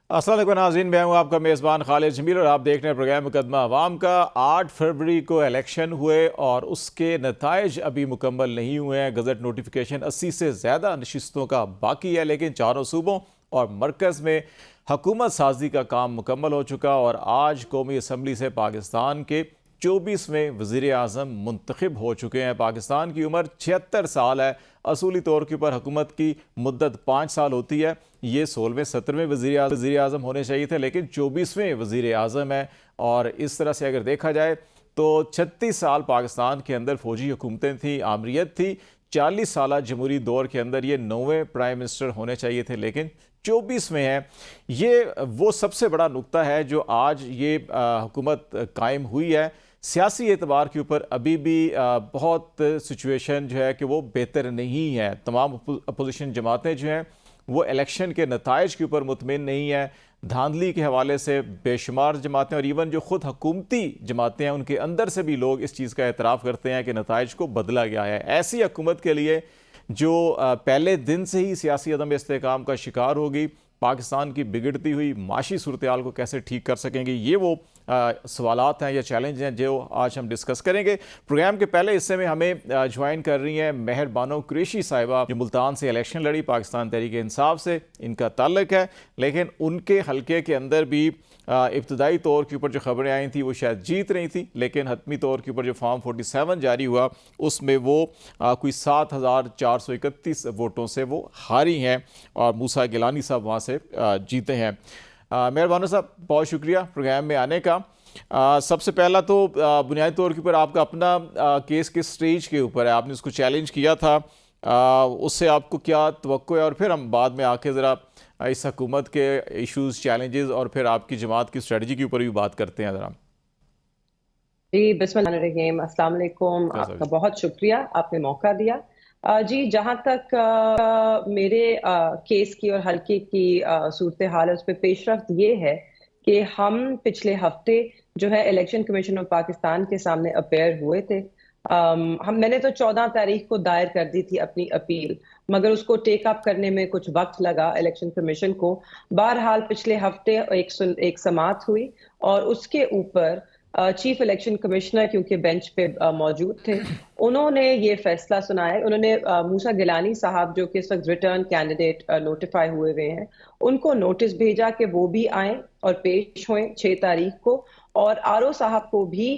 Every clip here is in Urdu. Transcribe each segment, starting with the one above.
السلام علیکم ناظرین، میں ہوں آپ کا میزبان خالد جمیل اور آپ دیکھ رہے ہیں پروگرام مقدمہ عوام کا۔ 8 فروری کو الیکشن ہوئے اور اس کے نتائج ابھی مکمل نہیں ہوئے ہیں۔ گزٹ نوٹیفیکیشن 80 سے زیادہ نشستوں کا باقی ہے، لیکن چاروں صوبوں اور مرکز میں حکومت سازی کا کام مکمل ہو چکا اور آج قومی اسمبلی سے پاکستان کے 24ویں وزیر اعظم منتخب ہو چکے ہیں۔ پاکستان کی عمر 76 سال ہے۔ اصولی طور کے اوپر حکومت کی مدت 5 سال ہوتی ہے۔ یہ 16ویں 17ویں وزیر اعظم ہونے چاہیے تھے، لیکن 24ویں وزیر اعظم ہے۔ اور اس طرح سے اگر دیکھا جائے تو 36 سال پاکستان کے اندر فوجی حکومتیں تھیں، آمریت تھی۔ 40 سالہ جمہوری دور کے اندر یہ 9ویں پرائم منسٹر ہونے چاہیے تھے، لیکن 24ویں ہیں۔ یہ وہ سب سے بڑا نقطہ ہے جو آج یہ حکومت قائم ہوئی ہے۔ سیاسی اعتبار کے اوپر ابھی بھی بہت سچویشن جو ہے کہ وہ بہتر نہیں ہے۔ تمام اپوزیشن جماعتیں جو ہیں وہ الیکشن کے نتائج کے اوپر مطمئن نہیں ہیں۔ دھاندلی کے حوالے سے بے شمار جماعتیں اور ایون جو خود حکومتی جماعتیں ہیں ان کے اندر سے بھی لوگ اس چیز کا اعتراف کرتے ہیں کہ نتائج کو بدلا گیا ہے۔ ایسی حکومت کے لیے جو پہلے دن سے ہی سیاسی عدم استحکام کا شکار ہوگی، پاکستان کی بگڑتی ہوئی معاشی صورتحال کو کیسے ٹھیک کر سکیں گے، یہ وہ سوالات ہیں یا چیلنج ہیں جو آج ہم ڈسکس کریں گے۔ پروگرام کے پہلے حصے میں ہمیں جوائن کر رہی ہیں مہر بانو قریشی صاحبہ، جو ملتان سے الیکشن لڑی، پاکستان تحریک انصاف سے ان کا تعلق ہے، لیکن ان کے حلقے کے اندر بھی ابتدائی طور کے اوپر جو خبریں آئی تھیں وہ شاید جیت رہی تھیں، لیکن حتمی طور کے اوپر جو فارم 47 جاری ہوا اس میں وہ کوئی 7431 ووٹوں سے وہ ہاری ہیں اور موسیٰ گیلانی صاحب وہاں سے جیتے ہیں۔ مہر بانو صاحب، بہت شکریہ پروگرام میں آنے کا۔ سب سے پہلا تو بنیادی طور کے اوپر آپ کا اپنا کیس کس سٹیج کے اوپر ہے؟ آپ نے اس کو چیلنج کیا تھا، اس سے آپ کو کیا توقع ہے؟ اور پھر ہم بعد میں آ کے ذرا اس حکومت کے ایشوز، چیلنجز اور پھر آپ کی جماعت کی اسٹریٹجی کے اوپر بھی بات کرتے ہیں ذرا۔ جی بسم اللہ الرحمن الرحیم، السلام علیکم، آپ کا بہت شکریہ، آپ نے موقع دیا۔ جی جہاں تک میرے کیس کی اور حلقے کی صورتحال ہے، اس پہ پیش رفت یہ ہے کہ ہم پچھلے ہفتے جو ہے الیکشن کمیشن آف پاکستان کے سامنے اپیئر ہوئے تھے۔ میں نے تو 14 تاریخ کو دائر کر دی تھی اپنی اپیل، مگر اس کو ٹیک اپ کرنے میں کچھ وقت لگا الیکشن کمیشن کو۔ بہرحال پچھلے ہفتے ایک سماعت ہوئی اور اس کے اوپر چیف الیکشن کمشنر کیونکہ بینچ پہ موجود تھے، انہوں نے یہ فیصلہ سنایا۔ انہوں نے موسیٰ گیلانی صاحب جو کہ اس وقت ریٹرن کینڈیڈیٹ نوٹیفائی ہوئے ہیں، ان کو نوٹس بھیجا کہ وہ بھی آئیں اور پیش ہوئیں 6 تاریخ کو، اور آر او صاحب کو بھی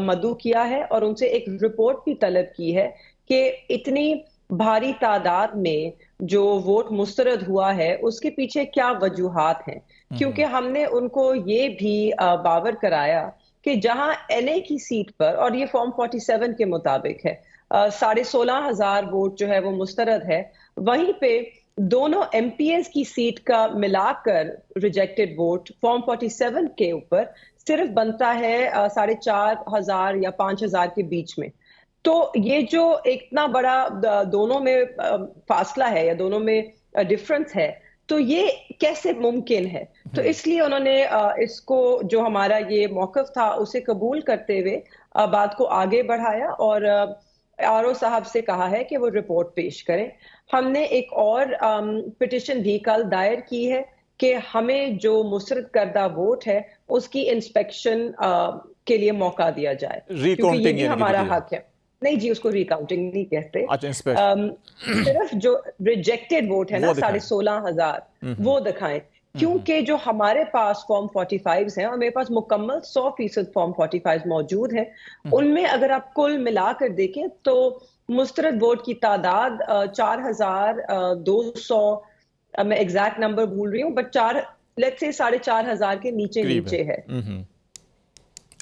مدعو کیا ہے اور ان سے ایک رپورٹ بھی طلب کی ہے کہ اتنی بھاری تعداد میں جو ووٹ مسترد ہوا ہے اس کے پیچھے کیا وجوہات ہیں، کیونکہ ہم نے ان کو یہ بھی باور کرایا کہ جہاں این اے کی سیٹ پر، اور یہ فارم 47 کے مطابق ہے، 16,500 ووٹ جو ہے وہ مسترد ہے، وہیں پہ دونوں ایم پی ایز کی سیٹ کا ملا کر ریجیکٹڈ ووٹ فارم 47 کے اوپر صرف بنتا ہے 4,500 یا 5,000 کے بیچ میں۔ تو یہ جو اتنا بڑا دونوں میں فاصلہ ہے یا دونوں میں ڈفرنس ہے، تو یہ کیسے ممکن ہے؟ تو اس لیے انہوں نے اس کو، جو ہمارا یہ موقف تھا اسے قبول کرتے ہوئے بات کو آگے بڑھایا اور آر او صاحب سے کہا ہے کہ وہ رپورٹ پیش کریں۔ ہم نے ایک اور پٹیشن بھی کل دائر کی ہے کہ ہمیں جو مسترد کردہ ووٹ ہے اس کی انسپیکشن کے لیے موقع دیا جائے، کیونکہ یہ بھی ہمارا حق ہے۔ نہیں جی، اس کو ریکاؤنٹنگ نہیں کہتے، صرف جو ریجیکٹڈ ووٹ ہے نا 16,500 وہ دکھائیں، کیونکہ جو ہمارے پاس فارم 45 ہیں اور میرے پاس مکمل 100% فارم 45 موجود ہیں، ان میں اگر آپ کل ملا کر دیکھیں تو مسترد ووٹ کی تعداد 4,200، میں ایگزیکٹ نمبر بھول رہی ہوں، بٹ لیٹس سے 4,500 کے نیچے ہے۔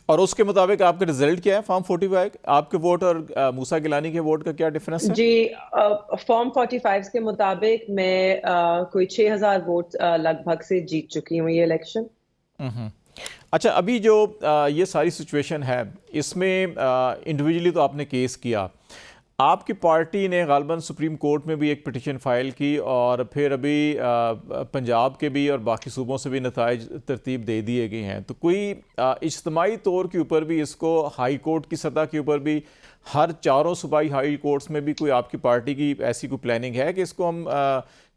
اور اس کے مطابق آپ کا رزلٹ کیا ہے فارم 45؟ آپ کے ووٹ اور موسیٰ گیلانی کے ووٹ کا کیا ڈیفرنس ہے؟ جی فارم 45 کے مطابق میں کوئی 6,000 ووٹ لگ بھگ سے جیت چکی ہوں یہ الیکشن۔ اچھا، ابھی جو یہ ساری سچویشن ہے اس میں انڈیویجولی تو آپ نے کیس کیا، آپ کی پارٹی نے غالباً سپریم کورٹ میں بھی ایک پٹیشن فائل کی اور پھر ابھی پنجاب کے بھی اور باقی صوبوں سے بھی نتائج ترتیب دے دیے گئے ہیں، تو کوئی اجتماعی طور کے اوپر بھی اس کو ہائی کورٹ کی سطح کے اوپر بھی ہر چاروں صوبائی ہائی کورٹس میں بھی کوئی آپ کی پارٹی کی ایسی کوئی پلاننگ ہے کہ اس کو ہم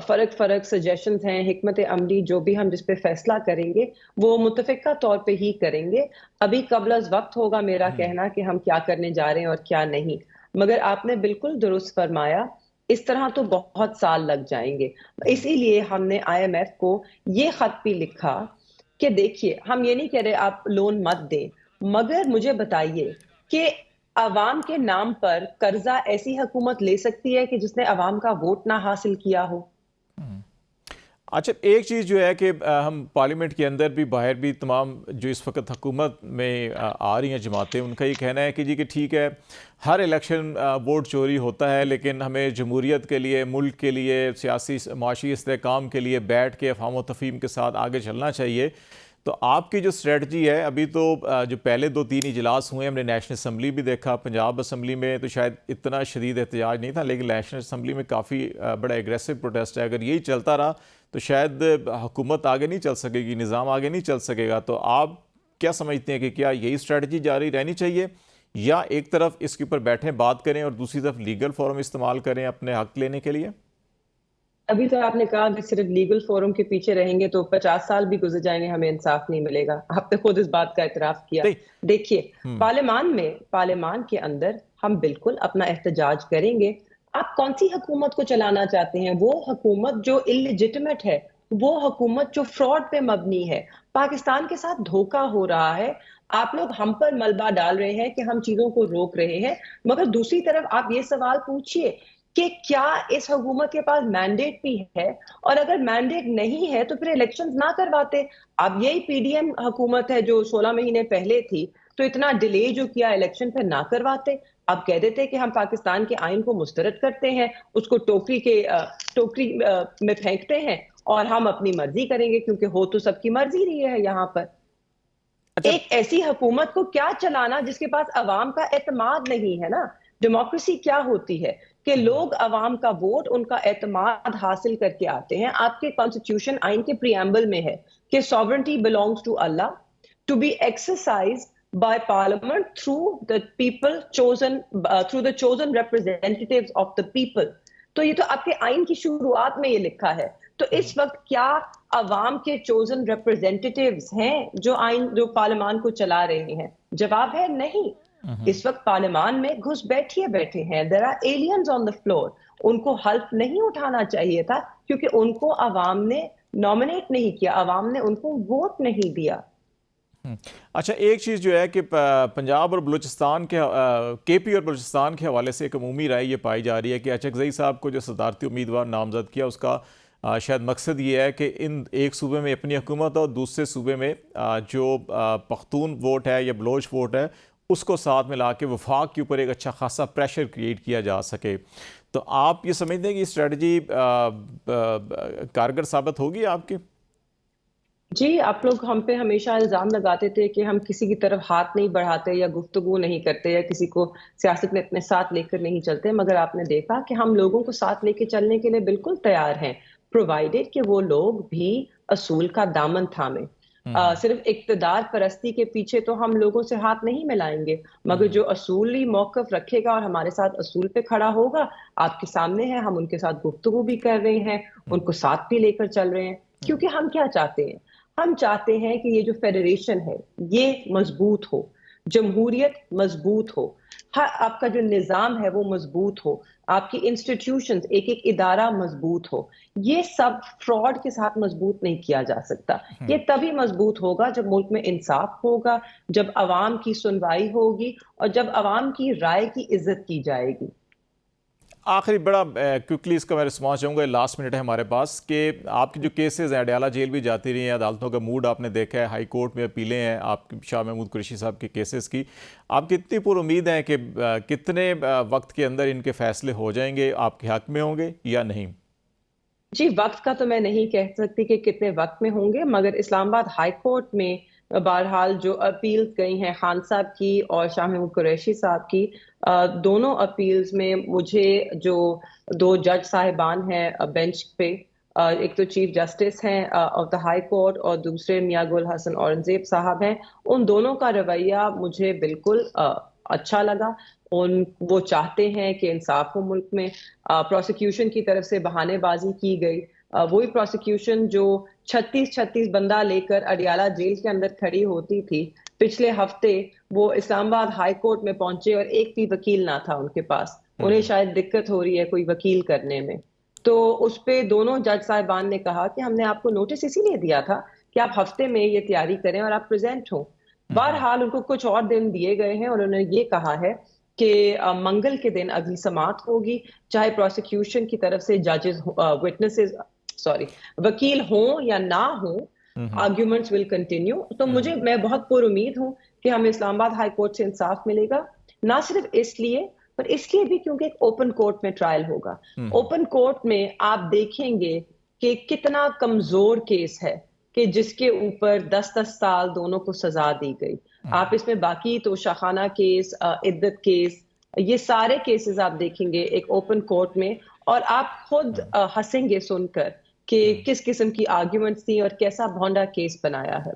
فرق سجیشنز ہیں، حکمت عملی جو بھی ہم جس پہ فیصلہ کریں گے وہ متفقہ طور پہ ہی کریں گے. ابھی قبل از وقت ہوگا میرا کہنا کہ ہم کیا کرنے جا رہے ہیں اور کیا نہیں. مگر آپ نے بالکل درست فرمایا، اس طرح تو بہت سال لگ جائیں گے. اسی لیے ہم نے IMF کو یہ خط بھی لکھا کہ دیکھیے ہم یہ نہیں کہہ رہے آپ لون مت دیں، مگر مجھے بتائیے کہ عوام کے نام پر قرضہ ایسی حکومت لے سکتی ہے کہ جس نے عوام کا ووٹ نہ حاصل کیا ہو؟ اچھا، ایک چیز جو ہے کہ ہم پارلیمنٹ کے اندر بھی باہر بھی تمام جو اس وقت حکومت میں آ رہی ہیں جماعتیں، ان کا یہ کہنا ہے کہ جی کہ ٹھیک ہے ہر الیکشن ووٹ چوری ہوتا ہے، لیکن ہمیں جمہوریت کے لیے، ملک کے لیے، سیاسی معاشی استحکام کے لیے بیٹھ کے افہام و تفہیم کے ساتھ آگے چلنا چاہیے. تو آپ کی جو اسٹریٹجی ہے، ابھی تو جو پہلے 2-3 اجلاس ہوئے، ہم نے نیشنل اسمبلی بھی دیکھا، پنجاب اسمبلی میں تو شاید اتنا شدید احتجاج نہیں تھا، لیکن نیشنل اسمبلی میں کافی بڑا ایگریسو پروٹیسٹ ہے. اگر یہی چلتا رہا تو شاید حکومت آگے نہیں چل سکے گی، نظام آگے نہیں چل سکے گا. تو آپ کیا سمجھتے ہیں کہ کیا یہی اسٹریٹجی جاری رہنی چاہیے، یا ایک طرف اس کے اوپر بیٹھیں بات کریں اور دوسری طرف لیگل فورم استعمال کریں اپنے حق لینے کے لیے؟ ابھی تو آپ نے کہا کہ صرف لیگل فورم کے پیچھے رہیں گے تو 50 سال بھی گزر جائیں گے، ہمیں انصاف نہیں ملے گا. آپ نے خود اس بات کا اعتراف کیا. دیکھیے پارلیمان کے اندر ہم بالکل اپنا احتجاج کریں گے. آپ کون سی حکومت کو چلانا چاہتے ہیں؟ وہ حکومت جو اللیجٹمیٹ ہے، وہ حکومت جو فراڈ پہ مبنی ہے. پاکستان کے ساتھ دھوکہ ہو رہا ہے. آپ لوگ ہم پر ملبہ ڈال رہے ہیں کہ ہم چیزوں کو روک رہے ہیں، مگر دوسری طرف آپ یہ سوال پوچھئے کہ کیا اس حکومت کے پاس مینڈیٹ بھی ہے، اور اگر مینڈیٹ نہیں ہے تو پھر الیکشنز نہ کرواتے. اب یہی PDM حکومت ہے جو 16 مہینے پہلے تھی، تو اتنا ڈیلے جو کیا الیکشن پہ نہ کرواتے. اب کہہ دیتے کہ ہم پاکستان کے آئین کو مسترد کرتے ہیں، اس کو ٹوکری میں پھینکتے ہیں اور ہم اپنی مرضی کریں گے، کیونکہ ہو تو سب کی مرضی رہی ہے یہاں پر. ایک ایسی حکومت کو کیا چلانا جس کے پاس عوام کا اعتماد نہیں ہے نا. ڈیموکریسی کیا ہوتی ہے کہ لوگ عوام کا ووٹ، ان کا اعتماد حاصل کر کے آتے ہیں. آپ کے کانسٹیٹیوشن آئین کے پریامبل میں ہے کہ sovereignty belongs to Allah, to be exercised by parliament through the people chosen, through the chosen representatives of the people. تو یہ تو آپ کے آئین کی شروعات میں یہ لکھا ہے. تو اس وقت کیا عوام کے چوزن ریپرزینٹیٹیوز ہیں جو پارلیمان کو چلا رہے ہیں؟ جواب ہے نہیں. اس وقت پارلیمان میں گھس بیٹھے ہیں. there are aliens on the floor. ان کو حلف نہیں اٹھانا چاہیے تھا، کیونکہ ان کو عوام نے نامنیٹ نہیں کیا، عوام نے ان کو ووٹ نہیں دیا. اچھا، ایک چیز جو ہے کہ پنجاب اور بلوچستان کے KP اور بلوچستان کے حوالے سے ایک عمومی رائے یہ پائی جا رہی ہے کہ اچکزئی صاحب کو جو صدارتی امیدوار نامزد کیا، اس کا شاید مقصد یہ ہے کہ ان ایک صوبے میں اپنی حکومت اور دوسرے صوبے میں جو پختون ووٹ ہے یا بلوچ ووٹ ہے اس کو ساتھ ملا کے وفاق کے اوپر ایک اچھا خاصا پریشر کریٹ کیا جا سکے. تو آپ یہ سمجھتے ہیں کہ یہ اسٹریٹجی کارگر ثابت ہوگی آپ کی؟ جی، آپ لوگ ہم پہ ہمیشہ الزام لگاتے تھے کہ ہم کسی کی طرف ہاتھ نہیں بڑھاتے یا گفتگو نہیں کرتے یا کسی کو سیاست میں اپنے ساتھ لے کر نہیں چلتے، مگر آپ نے دیکھا کہ ہم لوگوں کو ساتھ لے کے چلنے کے لیے بالکل تیار ہیں، پرووائڈیڈ کہ وہ لوگ بھی اصول کا دامن تھامیں. صرف اقتدار پرستی کے پیچھے تو ہم لوگوں سے ہاتھ نہیں ملائیں گے، مگر جو اصولی موقف رکھے گا اور ہمارے ساتھ اصول پہ کھڑا ہوگا، آپ کے سامنے ہے، ہم ان کے ساتھ گفتگو بھی کر رہے ہیں، ان کو ساتھ بھی لے کر چل رہے ہیں. کیونکہ ہم کیا چاہتے ہیں؟ ہم چاہتے ہیں کہ یہ جو فیڈریشن ہے یہ مضبوط ہو، جمہوریت مضبوط ہو، آپ کا جو نظام ہے وہ مضبوط ہو، آپ کی انسٹیٹیوشنز ایک ایک ادارہ مضبوط ہو. یہ سب فراڈ کے ساتھ مضبوط نہیں کیا جا سکتا. یہ تبھی مضبوط ہوگا جب ملک میں انصاف ہوگا، جب عوام کی سنوائی ہوگی اور جب عوام کی رائے کی عزت کی جائے گی. آخری بڑا کوئکلی اس کا میں رسپانس چاہوں گا، لاسٹ منٹ ہے ہمارے پاس، کہ آپ کی جو کیسز ہیں، اڈیالہ جیل بھی جاتی رہی ہیں، عدالتوں کا موڈ آپ نے دیکھا ہے، ہائی کورٹ میں اپیلیں ہیں آپ شاہ محمود قریشی صاحب کے کیسز کی. آپ کتنی پر امید ہیں کہ کتنے وقت کے اندر ان کے فیصلے ہو جائیں گے، آپ کے حق میں ہوں گے یا نہیں؟ جی، وقت کا تو میں نہیں کہہ سکتی کہ کتنے وقت میں ہوں گے، مگر اسلام آباد ہائی کورٹ میں بہرحال جو اپیلز گئی ہیں خان صاحب کی اور شاہ محمود قریشی صاحب کی، دونوں اپیلز میں مجھے جو 2 جج صاحبان ہیں بینچ پہ، ایک تو چیف جسٹس ہیں آف دا ہائی کورٹ اور دوسرے میاں گل حسن اورنگزیب صاحب ہیں، ان دونوں کا رویہ مجھے بالکل اچھا لگا. وہ چاہتے ہیں کہ انصاف ہو ملک میں. پروسیکیوشن کی طرف سے بہانے بازی کی گئی, وہی پروسیکیوشن جو 36 بندہ لے کر اڈیالہ جیل کے اندر کھڑی ہوتی تھی پچھلے ہفتے, وہ اسلام آباد ہائی کورٹ میں پہنچے اور ایک بھی وکیل نہ تھا ان کے پاس. انہیں شاید دقت ہو رہی ہے کوئی وکیل کرنے میں. تو اس پہ دونوں جج صاحبان نے کہا کہ ہم نے آپ کو نوٹس اسی لیے دیا تھا کہ آپ ہفتے میں یہ تیاری کریں اور آپ پریزنٹ ہوں. بہرحال ان کو کچھ اور دن دیے گئے ہیں اور انہوں نے یہ کہا ہے کہ منگل کے دن اگلی سماعت ہوگی, چاہے پروسیکیوشن کی طرف سے ججز وکیل ہوں یا نہ ہوں, آرگیومنٹس ول کنٹینیو. تو میں بہت پر امید ہوں کہ ہمیں اسلام آباد ہائی کورٹ سے انصاف ملے گا, نہ صرف اس لیے پر اس لیے بھی کیونکہ ایک اوپن کورٹ میں ٹرائل ہوگا. اوپن کورٹ میں آپ دیکھیں گے کہ کتنا کمزور کیس ہے کہ جس کے اوپر 10 سال دونوں کو سزا دی گئی. آپ اس میں باقی تو شاخانہ کیس, عدت کیس, یہ سارے کیسز آپ دیکھیں گے ایک اوپن کورٹ میں, اور آپ خود ہنسیں گے سن کر کہ کس قسم کی آرگیومنٹس تھیں اور کیسا بھونڈا کیس بنایا ہے.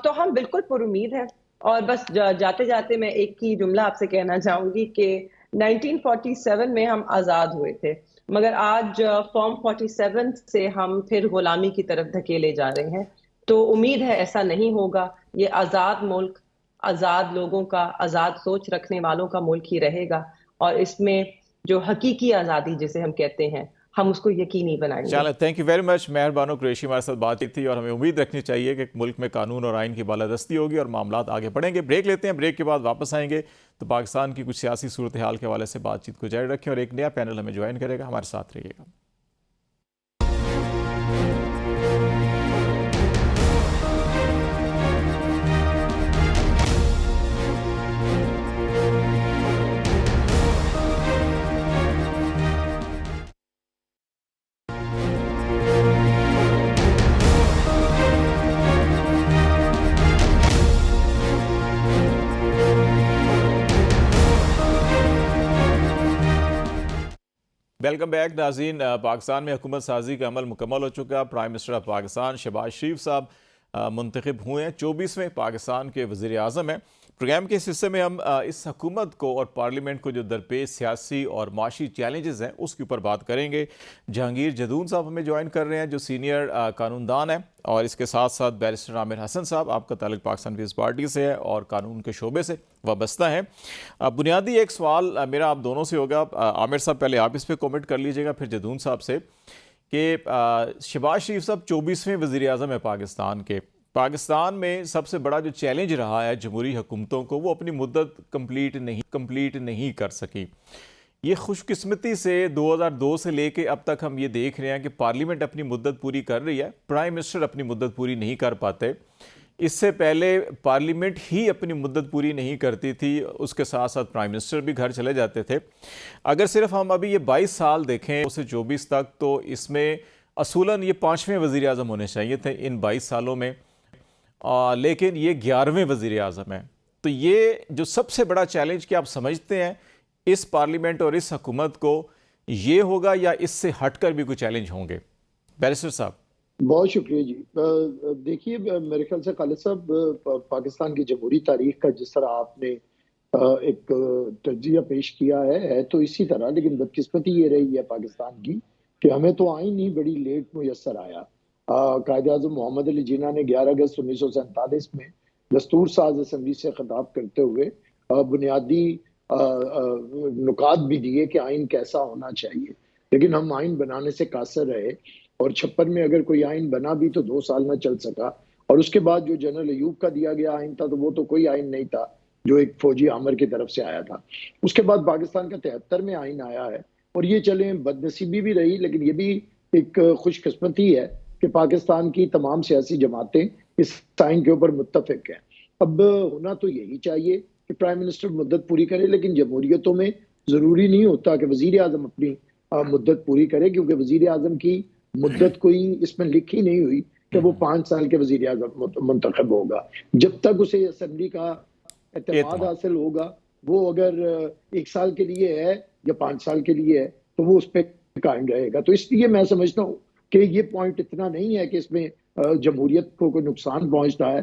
تو ہم بالکل پر امید ہیں. اور بس جاتے جاتے میں ایک ہی جملہ آپ سے کہنا چاہوں گی کہ 1947 میں ہم آزاد ہوئے تھے, مگر آج فارم 47 سے ہم پھر غلامی کی طرف دھکیلے جا رہے ہیں. تو امید ہے ایسا نہیں ہوگا. یہ آزاد ملک, آزاد لوگوں کا, آزاد سوچ رکھنے والوں کا ملک ہی رہے گا, اور اس میں جو حقیقی آزادی جسے ہم کہتے ہیں ہم اس کو یقینی بنائیں گے. چلیں, تھینک یو ویری مچ. مہر بانو قریشی ہمارے ساتھ بات تھی, اور ہمیں امید رکھنی چاہیے کہ ملک میں قانون اور آئین کی بالادستی ہوگی اور معاملات آگے بڑھیں گے. بریک لیتے ہیں, بریک کے بعد واپس آئیں گے تو پاکستان کی کچھ سیاسی صورتحال کے حوالے سے بات چیت کو جاری رکھیں, اور ایک نیا پینل ہمیں جوائن کرے گا. ہمارے ساتھ رہیے گا. ویلکم بیک ناظرین. پاکستان میں حکومت سازی کا عمل مکمل ہو چکا. Prime minister of Pakistan Shehbaz Sharif صاحب منتخب ہوئے ہیں, 24ویں پاکستان کے وزیر اعظم ہیں. پروگرام کے اس حصے میں ہم اس حکومت کو اور پارلیمنٹ کو جو درپیش سیاسی اور معاشی چیلنجز ہیں اس کے اوپر بات کریں گے. جہانگیر جدون صاحب ہمیں جوائن کر رہے ہیں جو سینئر قانون دان ہیں, اور اس کے ساتھ ساتھ بیرسٹر عامر حسن صاحب, آپ کا تعلق پاکستان پیپلز پارٹی سے ہے اور قانون کے شعبے سے وابستہ ہیں. بنیادی ایک سوال میرا آپ دونوں سے ہوگا. عامر صاحب پہلے آپ اس پہ کومنٹ کر لیجئے گا, پھر جدون صاحب سے, کہ شہباز شریف صاحب 24ویں وزیر اعظم ہے پاکستان کے. پاکستان میں سب سے بڑا جو چیلنج رہا ہے جمہوری حکومتوں کو, وہ اپنی مدت کمپلیٹ نہیں کر سکی. یہ خوش قسمتی سے 2002 سے لے کے اب تک ہم یہ دیکھ رہے ہیں کہ پارلیمنٹ اپنی مدت پوری کر رہی ہے, پرائم منسٹر اپنی مدت پوری نہیں کر پاتے. اس سے پہلے پارلیمنٹ ہی اپنی مدت پوری نہیں کرتی تھی, اس کے ساتھ ساتھ پرائم منسٹر بھی گھر چلے جاتے تھے. اگر صرف ہم ابھی یہ 22 سال دیکھیں اسے 24 تک, تو اس میں اصولاً یہ 5ویں وزیر اعظم ہونے چاہیے تھے ان 22 سالوں میں, لیکن یہ 11ویں وزیر اعظم ہیں. تو یہ جو سب سے بڑا چیلنج کہ آپ سمجھتے ہیں اس پارلیمنٹ اور اس حکومت کو یہ ہوگا, یا اس سے ہٹ کر بھی کوئی چیلنج ہوں گے؟ بیرسٹر صاحب. بہت شکریہ جی. دیکھیے میرے خیال سے خالد صاحب, پاکستان کی جمہوری تاریخ کا جس طرح آپ نے ایک تجزیہ پیش کیا ہے تو اسی طرح, لیکن بدقسمتی یہ رہی ہے پاکستان کی کہ ہمیں تو آئین ہی بڑی لیٹ میسر آیا. قائد اعظم محمد علی جناح نے 11 اگست 1947 میں دستور ساز اسمبلی سے خطاب کرتے ہوئے بنیادی نکات بھی دیے کہ آئین کیسا ہونا چاہیے, لیکن ہم آئین بنانے سے قاصر رہے, اور 56 میں اگر کوئی آئین بنا بھی تو 2 سال نہ چل سکا. اور اس کے بعد جو جنرل ایوب کا دیا گیا آئین تھا تو وہ تو کوئی آئین نہیں تھا, جو ایک فوجی آمر کی طرف سے آیا تھا. اس کے بعد پاکستان کا 73 میں آئین آیا ہے, اور یہ چلیں بدنصیبی بھی رہی, لیکن یہ بھی ایک خوش قسمتی ہے کہ پاکستان کی تمام سیاسی جماعتیں اس آئین کے اوپر متفق ہیں. اب ہونا تو یہی چاہیے کہ پرائم منسٹر مدت پوری کرے, لیکن جمہوریتوں میں ضروری نہیں ہوتا کہ وزیر اعظم اپنی مدت پوری کرے, کیونکہ وزیر اعظم کی مدت کوئی اس میں لکھی نہیں ہوئی کہ وہ 5 سال کے وزیر اعظم منتخب ہوگا. جب تک اسے اسمبلی کا اعتماد حاصل ہوگا, وہ اگر 1 سال کے لیے ہے یا 5 سال کے لیے ہے تو وہ اس پہ قائم رہے گا. تو اس لیے میں سمجھتا ہوں کہ یہ پوائنٹ اتنا نہیں ہے کہ اس میں جمہوریت کو کوئی نقصان پہنچتا ہے.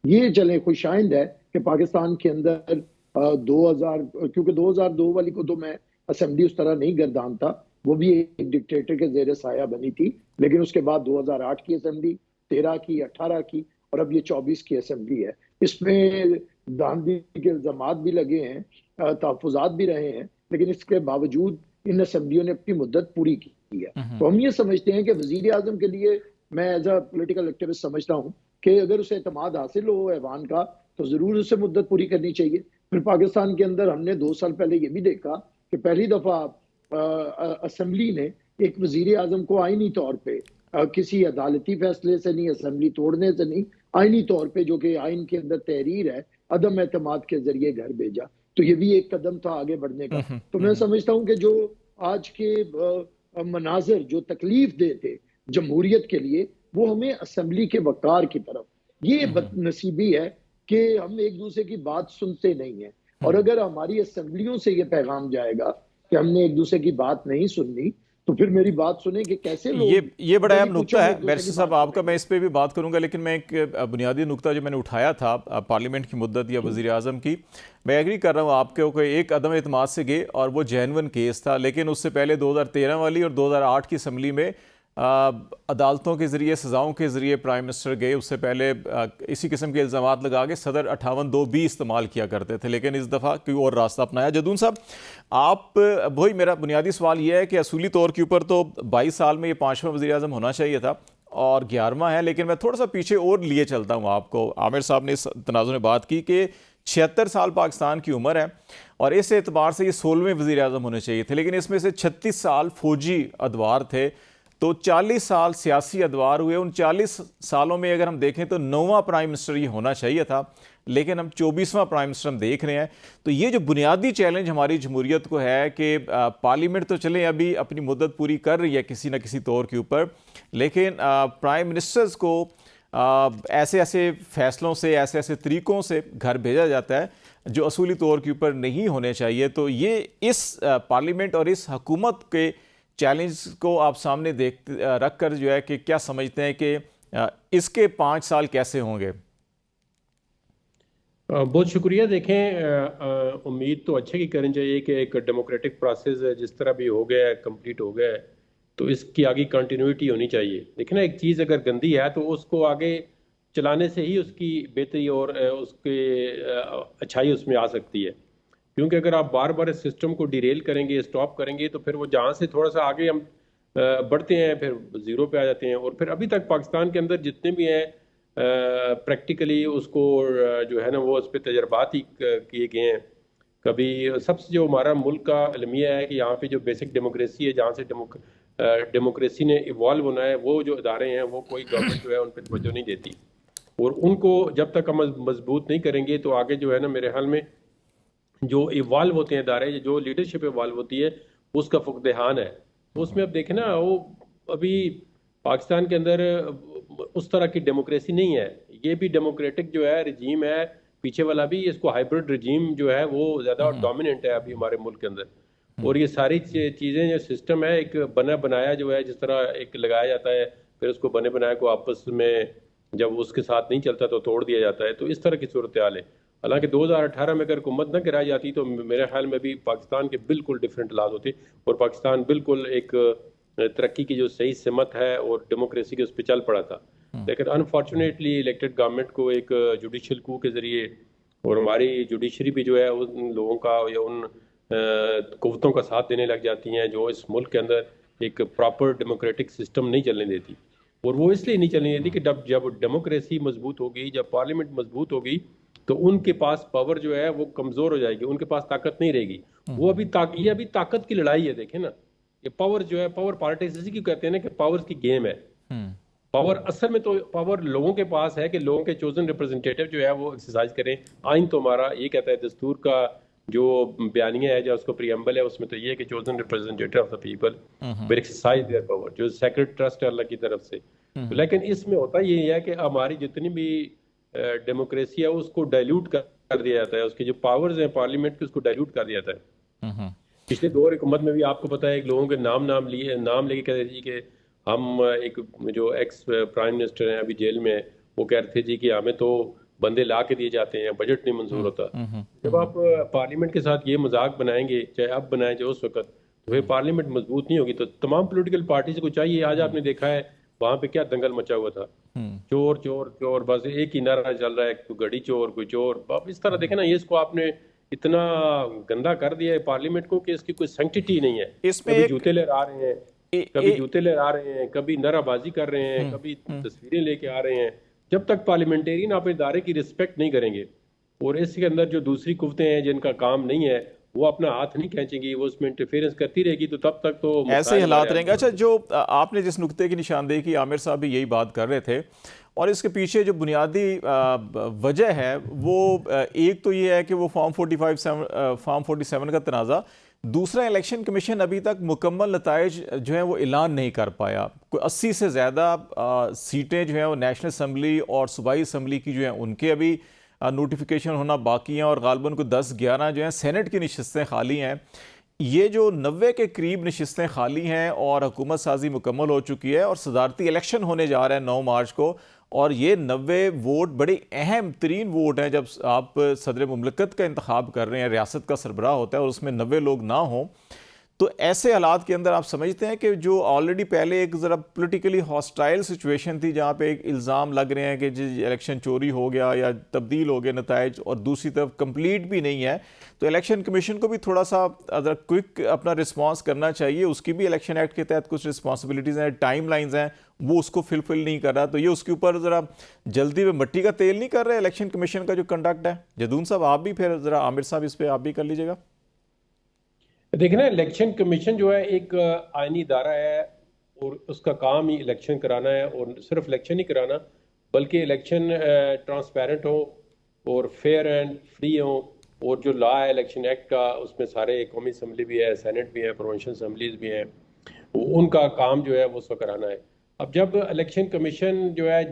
یہ چلیں خوش آئند ہے کہ پاکستان کے اندر کیونکہ 2002 والی کو تو میں اسمبلی اس طرح نہیں گردانتا، وہ بھی ایک ڈکٹیٹر کے زیر سایہ بنی تھی، لیکن اس کے بعد 2008 کی اسمبلی، 13 کی، 18 کی، اور اب یہ 24 کی اسمبلی ہے۔ اس میں دھاندلی کے الزامات بھی لگے ہیں، تحفظات بھی رہے ہیں، لیکن اس کے باوجود ان اسمبلیوں نے اپنی مدت پوری کی ہے۔ تو ہم یہ سمجھتے ہیں کہ وزیر اعظم کے لیے، میں ایز اے پولیٹیکل ایکٹیوسٹ سمجھتا ہوں کہ اگر اسے اعتماد حاصل ہو ایوان کا تو ضرور اسے مدت پوری کرنی چاہیے۔ پھر پاکستان کے اندر ہم نے 2 سال پہلے یہ بھی دیکھا کہ پہلی دفعہ اسمبلی نے ایک وزیر اعظم کو آئینی طور پہ کسی عدالتی فیصلے سے نہیں، اسمبلی توڑنے سے نہیں، آئینی طور پہ، جو کہ آئین کے اندر تحریر ہے، عدم اعتماد کے ذریعے گھر بھیجا۔ تو یہ بھی ایک قدم تھا آگے بڑھنے کا۔ تو میں سمجھتا ہوں کہ جو آج کے مناظر جو تکلیف دہ تھے جمہوریت کے لیے، وہ ہمیں اسمبلی کے وقار کی طرف، یہ بد نصیبی ہے کہ ہم ایک دوسرے کی بات سنتے نہیں ہیں۔ اور اگر ہماری اسمبلیوں سے یہ پیغام جائے گا کہ ہم نے ایک دوسرے کی بات نہیں سننی، تو پھر میری بات سنیں کہ کیسے لوگ، یہ بڑا اہم نکتہ ہے بیرسٹر صاحب آپ کا، میں اس پہ بھی بات کروں گا، لیکن میں ایک بنیادی نکتہ جو میں نے اٹھایا تھا پارلیمنٹ کی مدت یا وزیر اعظم کی، میں ایگری کر رہا ہوں آپ کے، ایک عدم اعتماد سے گئے اور وہ جینون کیس تھا، لیکن اس سے پہلے 2013 والی اور 2008 کی اسمبلی میں عدالتوں کے ذریعے، سزاؤں کے ذریعے پرائم منسٹر گئے۔ اس سے پہلے اسی قسم کے الزامات لگا کے صدر 58(2) بھی استعمال کیا کرتے تھے، لیکن اس دفعہ کوئی اور راستہ اپنایا۔ جدون صاحب، آپ، وہی میرا بنیادی سوال یہ ہے کہ اصولی طور کے اوپر تو 22 سال میں یہ 5واں وزیر اعظم ہونا چاہیے تھا اور 11واں ہے، لیکن میں تھوڑا سا پیچھے اور لیے چلتا ہوں آپ کو۔ عامر صاحب نے اس تناظر میں بات کی کہ 76 سال پاکستان کی عمر ہے اور اس اعتبار سے یہ 16ویں وزیر اعظم ہونے چاہیے تھے، لیکن اس میں سے 36 سال فوجی ادوار تھے، تو 40 سال سیاسی ادوار ہوئے۔ ان 40 سالوں میں اگر ہم دیکھیں تو 9واں پرائم منسٹر یہ ہونا چاہیے تھا، لیکن ہم 24واں پرائم منسٹر ہم دیکھ رہے ہیں۔ تو یہ جو بنیادی چیلنج ہماری جمہوریت کو ہے کہ پارلیمنٹ تو چلیں ابھی اپنی مدت پوری کر رہی ہے کسی نہ کسی طور کے اوپر، لیکن پرائم منسٹرز کو ایسے ایسے فیصلوں سے، ایسے ایسے طریقوں سے گھر بھیجا جاتا ہے جو اصولی طور کے اوپر نہیں ہونے چاہیے۔ تو یہ اس پارلیمنٹ اور اس حکومت کے چیلنج کو آپ سامنے رکھ کر جو ہے کہ کیا سمجھتے ہیں کہ اس کے 5 سال کیسے ہوں گے؟ بہت شکریہ۔ دیکھیں، امید تو اچھے کی کرنی چاہیے کہ ایک ڈیموکریٹک پروسیس جس طرح بھی ہو گیا ہے، کمپلیٹ ہو گیا ہے، تو اس کی آگے کنٹینیوٹی ہونی چاہیے۔ دیکھیں نا، ایک چیز اگر گندی ہے تو اس کو آگے چلانے سے ہی اس کی بہتری اور اس کے اچھائی اس میں آ سکتی ہے، کیونکہ اگر آپ بار بار اس سسٹم کو ڈیریل کریں گے، اسٹاپ کریں گے، تو پھر وہ جہاں سے تھوڑا سا آگے ہم بڑھتے ہیں پھر زیرو پہ آ جاتے ہیں۔ اور پھر ابھی تک پاکستان کے اندر جتنے بھی ہیں پریکٹیکلی اس کو جو ہے نا وہ اس پہ تجربات ہی کیے گئے ہیں۔ کبھی سب سے جو ہمارا ملک کا المیہ ہے کہ یہاں پہ جو بیسک ڈیموکریسی ہے، جہاں سے ڈیموکریسی نے ایوالو ہونا ہے، وہ جو ادارے ہیں وہ کوئی گورنمنٹ جو ہے ان پہ توجہ نہیں دیتی، اور ان کو جب تک ہم مضبوط نہیں کریں گے تو آگے جو ہے نا میرے حال میں جو ایوالو ہوتے ہیں ادارے، جو لیڈرشپ ایوالو ہوتی ہے، اس کا فقدان ہے۔ تو اس میں اب دیکھیں نا، وہ ابھی پاکستان کے اندر اس طرح کی ڈیموکریسی نہیں ہے۔ یہ بھی ڈیموکریٹک جو ہے رجیم ہے، پیچھے والا بھی، اس کو ہائبرڈ رجیم جو ہے وہ زیادہ ڈومیننٹ ہے ابھی ہمارے ملک کے اندر۔ اور یہ ساری چیزیں جو سسٹم ہے، ایک بنا بنایا جو ہے، جس طرح ایک لگایا جاتا ہے، پھر اس کو بنے بنایا کو آپس میں جب اس کے ساتھ نہیں چلتا تو توڑ دیا جاتا ہے۔ تو اس طرح کی صورتحال ہے۔ حالانکہ 2018 میں اگر حکومت نہ گرائی جاتی تو میرے خیال میں بھی پاکستان کے بالکل ڈیفرنٹ حالات ہوتے، اور پاکستان بالکل ایک ترقی کی جو صحیح سمت ہے اور ڈیموکریسی کے اس پہ چل پڑا تھا۔ لیکن انفارچونیٹلی الیکٹڈ گورنمنٹ کو ایک جوڈیشل کو کے ذریعے، اور ہماری جوڈیشری بھی جو ہے ان لوگوں کا یا ان قوتوں کا ساتھ دینے لگ جاتی ہیں جو اس ملک کے اندر ایک پراپر ڈیموکریٹک سسٹم نہیں چلنے دیتی۔ اور وہ اس لیے نہیں چلنے دیتی کہ جب ڈیموکریسی مضبوط ہوگی، جب پارلیمنٹ مضبوط ہوگی، تو ان کے پاس پاور جو ہے وہ کمزور ہو جائے گی، ان کے پاس طاقت نہیں رہے گی۔ وہ ابھی طاقت کی لڑائی ہے۔ دیکھیں نا، یہ پاور جو ہے، پاور پالیٹکس اسی کی کہتے ہیں نا کہ پاور کی گیم ہے۔ پاور اصل میں تو پاور لوگوں کے پاس ہے کہ لوگوں کے چوزن ریپرزنٹیٹیو جو ہے وہ ایکسرسائز کریں۔ آئین تو ہمارا یہ کہتا ہے، دستور کا جو بیانیہ ہے، جو اس کو پریمبل ہے، اس میں تو یہ ہے کہ chosen representative of the people will exercise their power, جو سیکرڈ ٹرسٹ ہے اللہ کی طرف سے۔ لیکن اس میں ہوتا یہ ہے کہ ہماری جتنی بھی ڈیموکریسی ہے اس کو ڈائلیوٹ کر دیا جاتا ہے، اس کے جو پاورز ہیں پارلیمنٹ کے، اس کو ڈائلیوٹ کر دیا جاتا ہے۔ پچھلے دور حکومت میں بھی آپ کو پتا ہے، ایک لوگوں کے نام لے کے کہتے تھے کہ ہم، ایک جو ایکس پرائم منسٹر ہیں ابھی جیل میں، وہ کہہ رہے تھے جی کہ ہمیں تو بندے لا کے دیے جاتے ہیں, بجٹ نہیں منظور ہوتا. جب آپ پارلیمنٹ کے ساتھ یہ مذاق بنائیں گے, چاہے اب بنائیں چاہے اس وقت, تو پھر پارلیمنٹ مضبوط نہیں ہوگی. تو تمام پولیٹیکل پارٹیز کو چاہیے, آج آپ نے دیکھا ہے وہاں پہ کیا دنگل مچا ہوا تھا, چور چور چور, بس ایک ہی نعرہ چل رہا ہے, کوئی گھڑی چور کوئی چور. اب اس طرح دیکھیں نا, یہ اس کو آپ نے اتنا گندا کر دیا ہے پارلیمنٹ کو کہ اس کی کوئی سینکٹیٹی نہیں ہے. اس میں کبھی جوتے لہرا رہے ہیں, کبھی جوتے لہرا رہے ہیں, کبھی نعرہ بازی کر رہے ہیں, کبھی تصویریں لے کے آ رہے ہیں. جب تک پارلیمنٹیرین اپنے ادارے کی رسپیکٹ نہیں کریں گے, اور اس کے اندر جو دوسری قوتیں ہیں جن کا کام نہیں ہے وہ اپنا ہاتھ نہیں کھینچیں گی, وہ اس میں انٹرفیئرنس کرتی رہے گی, تو تب تک تو ایسے ہی حالات رہیں گے. اچھا, جو آپ نے جس نقطے کی نشاندہی کی, عامر صاحب بھی یہی بات کر رہے تھے, اور اس کے پیچھے جو بنیادی وجہ ہے وہ ایک تو یہ ہے کہ وہ فارم 47 کا تنازع, دوسرا الیکشن کمیشن ابھی تک مکمل نتائج جو ہیں وہ اعلان نہیں کر پایا. کوئی 80 سے زیادہ سیٹیں جو ہیں وہ نیشنل اسمبلی اور صوبائی اسمبلی کی جو ہیں ان کے ابھی نوٹیفیکیشن ہونا باقی ہیں, اور غالباً کو 10-11 جو ہیں سینٹ کی نشستیں خالی ہیں. یہ جو 90 کے قریب نشستیں خالی ہیں اور حکومت سازی مکمل ہو چکی ہے, اور صدارتی الیکشن ہونے جا رہے ہیں 9 مارچ کو, اور یہ 90 ووٹ بڑے اہم ترین ووٹ ہیں. جب آپ صدر مملکت کا انتخاب کر رہے ہیں, ریاست کا سربراہ ہوتا ہے, اور اس میں 90 لوگ نہ ہوں, تو ایسے حالات کے اندر آپ سمجھتے ہیں کہ جو آلریڈی پہلے ایک ذرا پولیٹیکلی ہاسٹائل سچویشن تھی, جہاں پہ ایک الزام لگ رہے ہیں کہ الیکشن چوری ہو گیا یا تبدیل ہو گئے نتائج, اور دوسری طرف کمپلیٹ بھی نہیں ہے, تو الیکشن کمیشن کو بھی تھوڑا سا ذرا کوئک اپنا رسپانس کرنا چاہیے. اس کی بھی الیکشن ایکٹ کے تحت کچھ رسپانسبلٹیز ہیں, ٹائم لائنز ہیں, وہ اس کو فلفل نہیں کر رہا. تو یہ اس کے اوپر ذرا جلدی میں مٹی کا تیل نہیں کر رہے الیکشن کمیشن کا جو کنڈکٹ ہے؟ جدون صاحب آپ بھی, پھر ذرا عامر صاحب اس پہ آپ بھی کر لیجیے گا. دیکھیں نا, الیکشن کمیشن جو ہے ایک آئینی ادارہ ہے, اور اس کا کام ہی الیکشن کرانا ہے, اور صرف الیکشن ہی کرانا بلکہ الیکشن ٹرانسپیرنٹ ہو اور فیئر اینڈ فری ہو, اور جو لا ہے الیکشن ایکٹ کا اس میں سارے قومی اسمبلی بھی ہے, سینٹ بھی ہے, پروونشل اسمبلیز بھی ہیں, ان کا کام جو ہے وہ اس کو کرانا ہے. اب جب الیکشن کمیشن جو ہے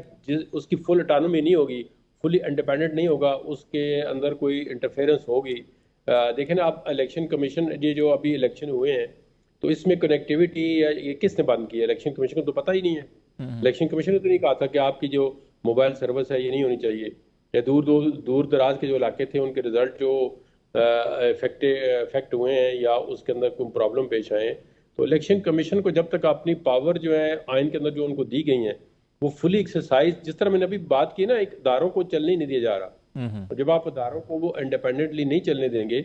اس کی فل اٹانومی نہیں ہوگی, فلی انڈیپینڈنٹ نہیں ہوگا, اس کے اندر کوئی انٹرفیئرنس ہوگی. دیکھیں نا, اب الیکشن کمیشن یہ جو ابھی الیکشن ہوئے ہیں تو اس میں کنیکٹیوٹی یہ کس نے بند کی ہے؟ الیکشن کمیشن کو تو پتہ ہی نہیں ہے. الیکشن کمیشن نے تو نہیں کہا تھا کہ آپ کی جو موبائل سروس ہے یہ نہیں ہونی چاہیے, یا دور دراز کے جو علاقے تھے ان کے رزلٹ جو افیکٹ ہوئے ہیں یا اس کے اندر کوئی پرابلم پیش آئے ہیں, تو الیکشن کمیشن کو جب تک اپنی پاور جو ہے آئین کے اندر جو ان کو دی گئی ہیں وہ فلی ایکسرسائز, جس طرح میں نے ابھی بات کی نا, ایک اداروں کو چلنے نہیں دیا جا رہا. جب آپ اداروں کو وہ انڈیپینڈنٹلی نہیں چلنے دیں گے,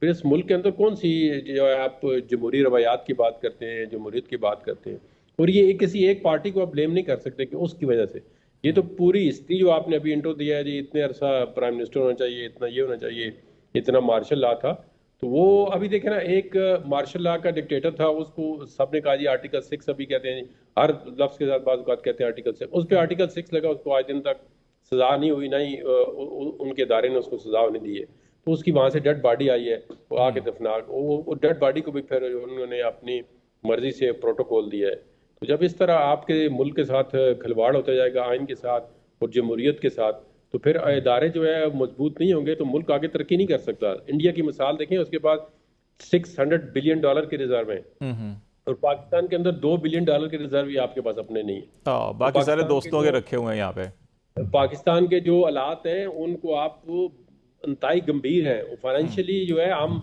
پھر اس ملک کے اندر کون سی جو ہے آپ جمہوری روایات کی بات کرتے ہیں, جمہوریت کی بات کرتے ہیں, اور یہ کسی ایک پارٹی کو آپ بلیم نہیں کر سکتے کہ اس کی وجہ سے. یہ تو پوری ہسٹری جو آپ نے ابھی انٹرو دیا ہے, جی اتنے عرصہ پرائم منسٹر ہونا چاہیے, اتنا یہ ہونا چاہیے, اتنا مارشل لا تھا, تو وہ ابھی دیکھیں نا, ایک مارشل لا کا ڈکٹیٹر تھا, اس کو سب نے کہا جی آرٹیکل 6 ابھی کہتے ہیں, ہر لفظ کے ساتھ بعض اوقات کہتے ہیں آرٹیکل 6, اس پہ آرٹیکل 6 لگا, اس کو آج دن تک سزا نہیں ہوئی, نہ ہی ان کے ادارے نے اس کو سزا ہونے دی ہے. تو اس کی وہاں سے ڈیڈ باڈی آئی ہے, وہ آ کے دفناک, وہ ڈیڈ باڈی کو بھی پھر انہوں نے اپنی مرضی سے پروٹوکول دیا ہے. تو جب اس طرح آپ کے ملک کے ساتھ کھلواڑ ہوتا جائے گا, آئین کے ساتھ اور جمہوریت کے ساتھ, تو پھر ادارے جو ہے مضبوط نہیں ہوں گے تو ملک آگے ترقی نہیں کر سکتا. انڈیا کی مثال دیکھیں, اس کے پاس $600 بلین کے ریزرو ہیں, اور پاکستان کے اندر $2 بلین کے ریزرو ہی آپ کے پاس اپنے نہیں ہیں, باقی سارے دوستوں کے رکھے ہوئے ہیں یہاں پہ. پاکستان کے جو حالات ہیں ان کو آپ انتہائی گمبھیر ہیں, فائنینشلی جو ہے ہم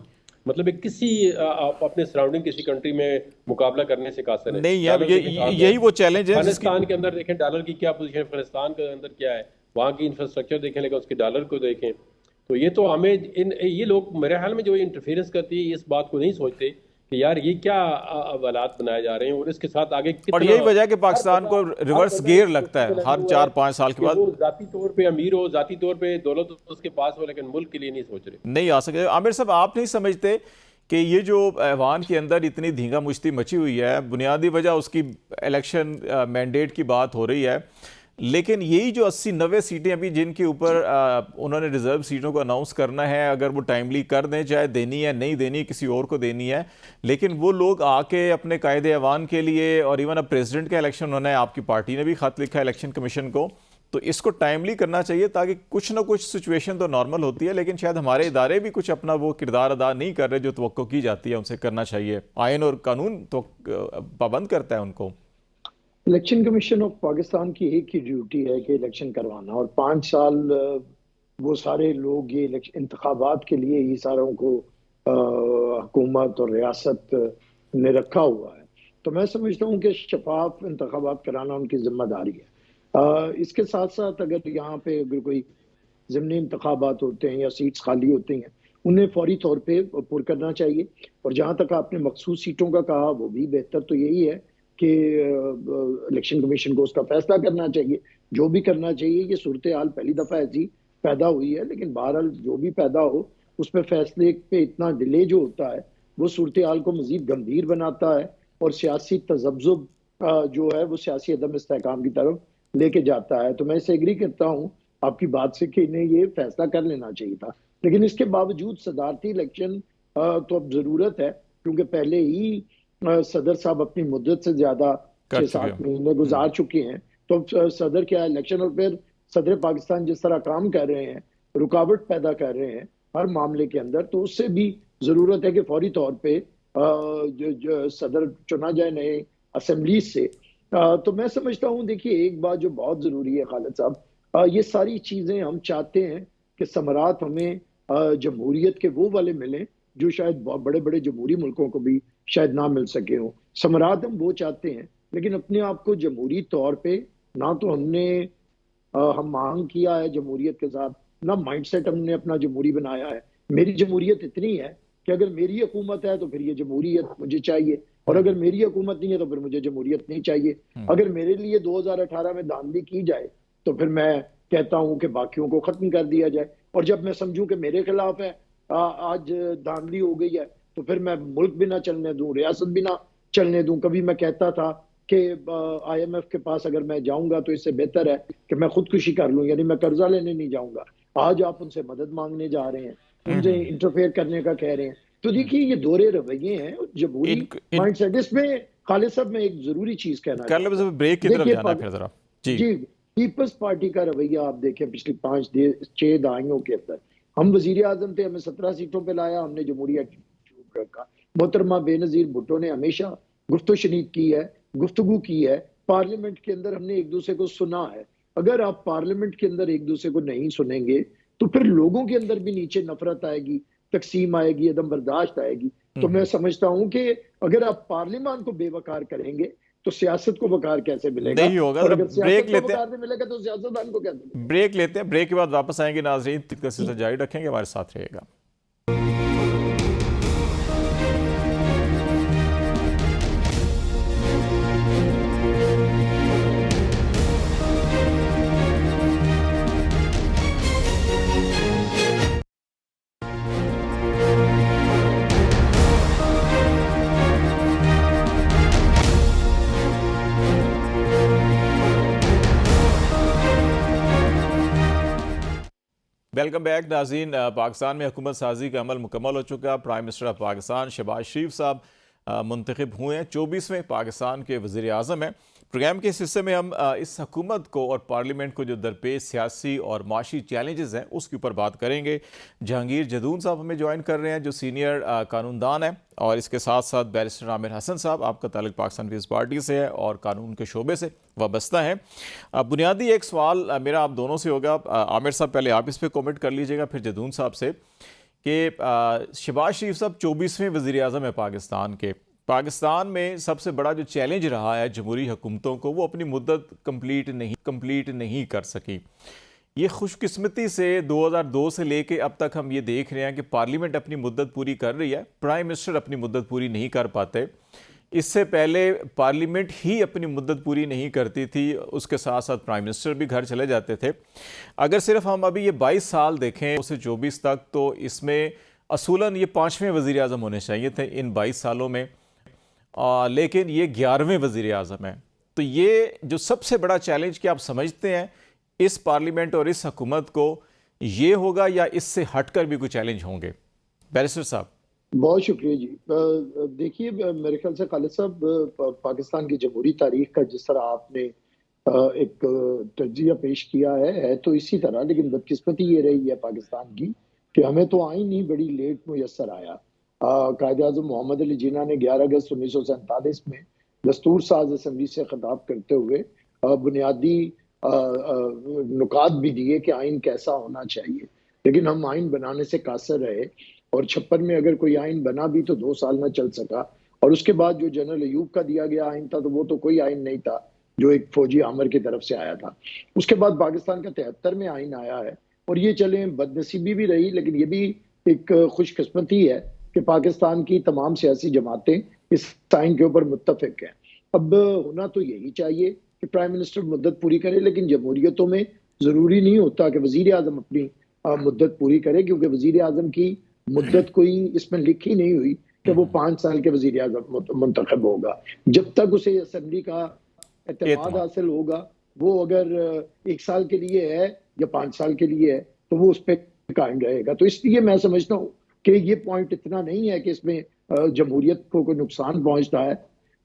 مطلب کسی آپ اپنے سراؤنڈنگ کسی کنٹری میں مقابلہ کرنے سے قاصر ہے نہیں ہے. یہی وہ چیلنج ہے. افغانستان کے اندر دیکھیں ڈالر کی کیا پوزیشن ہے, افغانستان کے اندر کیا ہے, وہاں کی انفراسٹرکچر دیکھیں, لیکن اس کے ڈالر کو دیکھیں. تو یہ تو ہمیں یہ لوگ میرے خیال میں جو انٹرفیئرنس کرتی ہے اس بات کو نہیں سوچتے کہ یار یہ کیا حالات بنائے جا رہے ہیں, اور اس کے ساتھ آگے اور یہی وجہ کہ پاکستان کو ریورس گیئر لگتا ہے ہر 4-5 سال کے بعد. وہ ذاتی طور پہ امیر ہو, ذاتی طور پہ دولت اس کے پاس ہو, لیکن ملک کے لیے نہیں سوچ رہے, نہیں آ سکتے. عامر صاحب, آپ نہیں سمجھتے کہ یہ جو ایوان کے اندر اتنی دھینگا مشتی مچی ہوئی ہے, بنیادی وجہ اس کی الیکشن مینڈیٹ کی بات ہو رہی ہے, لیکن یہی جو 80-90 سیٹیں ابھی جن کے اوپر انہوں نے ریزرو سیٹوں کو اناؤنس کرنا ہے, اگر وہ ٹائملی کر دیں, چاہے دینی ہے نہیں دینی, کسی اور کو دینی ہے, لیکن وہ لوگ آ کے اپنے قائد ایوان کے لیے, اور ایون اب پریزیڈنٹ کا الیکشن ہونا ہے, آپ کی پارٹی نے بھی خط لکھا ہے الیکشن کمیشن کو, تو اس کو ٹائملی کرنا چاہیے تاکہ کچھ نہ کچھ سچویشن تو نارمل ہوتی ہے, لیکن شاید ہمارے ادارے بھی کچھ اپنا وہ کردار ادا نہیں کر رہے جو توقع کی جاتی ہے ان سے کرنا چاہیے. آئین اور قانون تو پابند کرتا ہے ان کو. الیکشن کمیشن آف پاکستان کی ایک ہی ڈیوٹی ہے کہ الیکشن کروانا, اور 5 سال وہ سارے لوگ یہ انتخابات کے لیے ہی ساروں کو حکومت اور ریاست نے رکھا ہوا ہے. تو میں سمجھتا ہوں کہ شفاف انتخابات کرانا ان کی ذمہ داری ہے. اس کے ساتھ ساتھ اگر یہاں پہ اگر کوئی ضمنی انتخابات ہوتے ہیں یا سیٹس خالی ہوتی ہیں انہیں فوری طور پہ پر کرنا چاہیے. اور جہاں تک آپ نے مخصوص سیٹوں کا کہا وہ بھی بہتر تو یہی ہے کہ الیکشن کمیشن کو اس کا فیصلہ کرنا چاہیے. جو بھی کرنا چاہیے. یہ صورتحال پہلی دفعہ ایسی پیدا ہوئی ہے لیکن بہرحال جو بھی پیدا ہو اس پہ فیصلے پہ اتنا ڈیلے جو ہوتا ہے وہ صورتحال کو مزید گمبھیر بناتا ہے اور سیاسی تذبذب جو ہے وہ سیاسی عدم استحکام کی طرف لے کے جاتا ہے. تو میں اسے ایگری کرتا ہوں آپ کی بات سے کہ انہیں یہ فیصلہ کر لینا چاہیے تھا. لیکن اس کے باوجود صدارتی الیکشن تو اب ضرورت ہے کیونکہ پہلے ہی صدر صاحب اپنی مدت سے زیادہ 6-7 مہینے گزار چکے ہیں. تو صدر کیا الیکشن اور پھر صدر پاکستان جس طرح کام کر رہے ہیں رکاوٹ پیدا کر رہے ہیں ہر معاملے کے اندر تو اس سے بھی ضرورت ہے کہ فوری طور پہ جو صدر چنا جائے نئے اسمبلی سے. تو میں سمجھتا ہوں دیکھیے ایک بات جو بہت ضروری ہے خالد صاحب یہ ساری چیزیں ہم چاہتے ہیں کہ ثمرات ہمیں جمہوریت کے وہ والے ملیں جو شاید بڑے بڑے جمہوری ملکوں کو بھی شاید نہ مل سکے ہوں. ثمرات ہم وہ چاہتے ہیں لیکن اپنے آپ کو جمہوری طور پہ نہ تو ہم مانگ کیا ہے جمہوریت کے ساتھ نہ مائنڈ سیٹ ہم نے اپنا جمہوری بنایا ہے. میری جمہوریت اتنی ہے کہ اگر میری حکومت ہے تو پھر یہ جمہوریت مجھے چاہیے اور اگر میری حکومت نہیں ہے تو پھر مجھے جمہوریت نہیں چاہیے. اگر میرے لیے 2018 میں دھاندلی کی جائے تو پھر میں کہتا ہوں کہ باقیوں کو ختم کر دیا جائے اور جب میں سمجھوں کہ میرے خلاف ہے آج دھاندلی ہو گئی ہے تو پھر میں ملک بھی نہ چلنے دوں ریاست بھی نہ چلنے دوں. کبھی میں کہتا تھا کہ IMF کے پاس اگر میں جاؤں گا تو اس سے بہتر ہے کہ میں خودکشی کر لوں یعنی میں قرضہ لینے نہیں جاؤں گا. آج آپ ان سے مدد مانگنے جا رہے ہیں ان سے انٹرفیئر کرنے کا کہہ رہے ہیں. تو دیکھیے یہ دورے رویے ہیں جمہوری مائنڈ سیٹ. اس میں خالد صاحب میں ایک ضروری چیز کہنا چاہتا ہوں. جی پیپلز پارٹی کا رویہ آپ دیکھیں پچھلی 5-6 دہائیوں کے اندر ہم وزیر اعظم تھے ہمیں 17 سیٹوں پہ لایا ہم نے جمہوریت رکھا. محترمہ بے نظیر بھٹو نے ہمیشہ گفت و شنید کی ہے گفتگو کی ہے. پارلیمنٹ کے اندر ہم نے ایک دوسرے کو سنا ہے. اگر آپ پارلیمنٹ کے اندر ایک دوسرے کو نہیں سنیں گے تو پھر لوگوں کے اندر بھی نیچے نفرت آئے گی تقسیم آئے گی عدم برداشت آئے گی. تو میں سمجھتا ہوں کہ اگر آپ پارلیمان کو بے وقار کریں گے تو سیاست کو وقار کیسے ملے گا نہیں ہوگا. بریک لیتے ہیں ملے گا تو سیاستدان کو کیسے ملے گا. بریک لیتے ہیں. بریک کے بعد واپس آئیں گے. ناظرین کا سلسلہ جاری رکھیں گے ہمارے ساتھ رہے گا. ویلکم بیک ناظرین. پاکستان میں حکومت سازی کا عمل مکمل ہو چکا. Prime minister of Pakistan Shehbaz Sharif صاحب منتخب ہوئے ہیں. 24ویں پاکستان کے وزیر اعظم ہیں. پروگرام کے اس حصے میں ہم اس حکومت کو اور پارلیمنٹ کو جو درپیش سیاسی اور معاشی چیلنجز ہیں اس کے اوپر بات کریں گے. جہانگیر جدون صاحب ہمیں جوائن کر رہے ہیں جو سینئر قانون دان ہیں اور اس کے ساتھ ساتھ بیرسٹر عامر حسن صاحب آپ کا تعلق پاکستان پیپلز پارٹی سے ہے اور قانون کے شعبے سے وابستہ ہیں. بنیادی ایک سوال میرا آپ دونوں سے ہوگا. عامر صاحب پہلے آپ اس پہ کومنٹ کر لیجئے گا پھر جدون صاحب سے کہ شہباز شریف صاحب 24ویں وزیر اعظم ہیں پاکستان کے. پاکستان میں سب سے بڑا جو چیلنج رہا ہے جمہوری حکومتوں کو وہ اپنی مدت کمپلیٹ نہیں کر سکی. یہ خوش قسمتی سے 2002 سے لے کے اب تک ہم یہ دیکھ رہے ہیں کہ پارلیمنٹ اپنی مدت پوری کر رہی ہے پرائم منسٹر اپنی مدت پوری نہیں کر پاتے. اس سے پہلے پارلیمنٹ ہی اپنی مدت پوری نہیں کرتی تھی اس کے ساتھ ساتھ پرائم منسٹر بھی گھر چلے جاتے تھے. اگر صرف ہم ابھی یہ 22 سال دیکھیں اسے 24 تک تو اس میں اصولاً یہ 5ویں وزیر اعظم ہونے چاہیے تھے ان 22 سالوں میں لیکن یہ 11ویں وزیر اعظم ہیں. تو یہ جو سب سے بڑا چیلنج کہ آپ سمجھتے ہیں اس پارلیمنٹ اور اس حکومت کو یہ ہوگا یا اس سے ہٹ کر بھی کوئی چیلنج ہوں گے؟ بیرسٹر صاحب. بہت شکریہ جی. دیکھیے میرے خیال سے خالد صاحب پاکستان کی جمہوری تاریخ کا جس طرح آپ نے ایک تجزیہ پیش کیا ہے تو اسی طرح لیکن بدقسمتی یہ رہی ہے پاکستان کی کہ ہمیں تو آئین ہی بڑی لیٹ میسر آیا. قائد اعظم محمد علی جناح نے 11 اگست 1947 میں دستور ساز اسمبلی سے خطاب کرتے ہوئے بنیادی نکات بھی دیے کہ آئین کیسا ہونا چاہیے، لیکن ہم آئین بنانے سے قاصر رہے، اور 56 میں اگر کوئی آئین بنا بھی تو 2 سال نہ چل سکا، اور اس کے بعد جو جنرل ایوب کا دیا گیا آئین تھا تو وہ تو کوئی آئین نہیں تھا، جو ایک فوجی آمر کی طرف سے آیا تھا۔ اس کے بعد پاکستان کا 73 میں آئین آیا ہے، اور یہ چلیں بد نصیبی بھی رہی، لیکن یہ بھی ایک خوش قسمتی ہے کہ پاکستان کی تمام سیاسی جماعتیں اس آئین کے اوپر متفق ہیں۔ اب ہونا تو یہی چاہیے کہ پرائم منسٹر مدت پوری کرے، لیکن جمہوریتوں میں ضروری نہیں ہوتا کہ وزیر اعظم اپنی مدت پوری کرے، کیونکہ وزیر اعظم کی مدت کوئی اس میں لکھی نہیں ہوئی کہ وہ 5 سال کے وزیر اعظم منتخب ہوگا۔ جب تک اسے اسمبلی کا اعتماد حاصل ہوگا، وہ اگر 1 سال کے لیے ہے یا 5 سال کے لیے ہے تو وہ اس پہ قائم رہے گا۔ تو اس لیے میں سمجھتا ہوں کہ یہ پوائنٹ اتنا نہیں ہے کہ اس میں جمہوریت کو کوئی نقصان پہنچتا ہے۔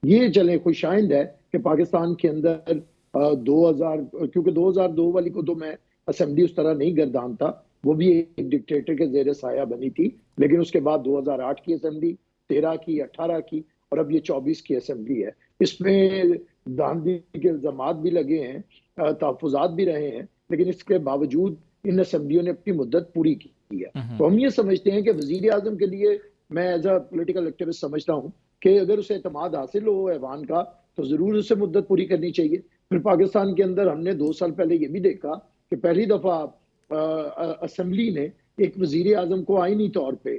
یہ چلیں خوش آئند ہے کہ پاکستان کے اندر کیونکہ 2002 والی کو تو میں اسمبلی اس طرح نہیں گردانتا، وہ بھی ایک ڈکٹیٹر کے زیر سایہ بنی تھی، لیکن اس کے بعد 2008 کی اسمبلی، 13 کی، 18 کی، اور اب یہ 24 کی اسمبلی ہے۔ اس میں دھاندلی کے الزامات بھی لگے ہیں، تحفظات بھی رہے ہیں، لیکن اس کے باوجود ان اسمبلیوں نے اپنی مدت پوری کی ہے۔ تو ہم یہ سمجھتے ہیں کہ وزیر اعظم کے لیے میں ایز اے پولیٹیکل ایکٹیوسٹ سمجھتا ہوں کہ اگر اسے اعتماد حاصل ہو ایوان کا تو ضرور اسے مدت پوری کرنی چاہیے۔ پھر پاکستان کے اندر ہم نے 2 سال پہلے یہ بھی دیکھا کہ پہلی دفعہ اسمبلی نے ایک وزیر اعظم کو آئینی طور پہ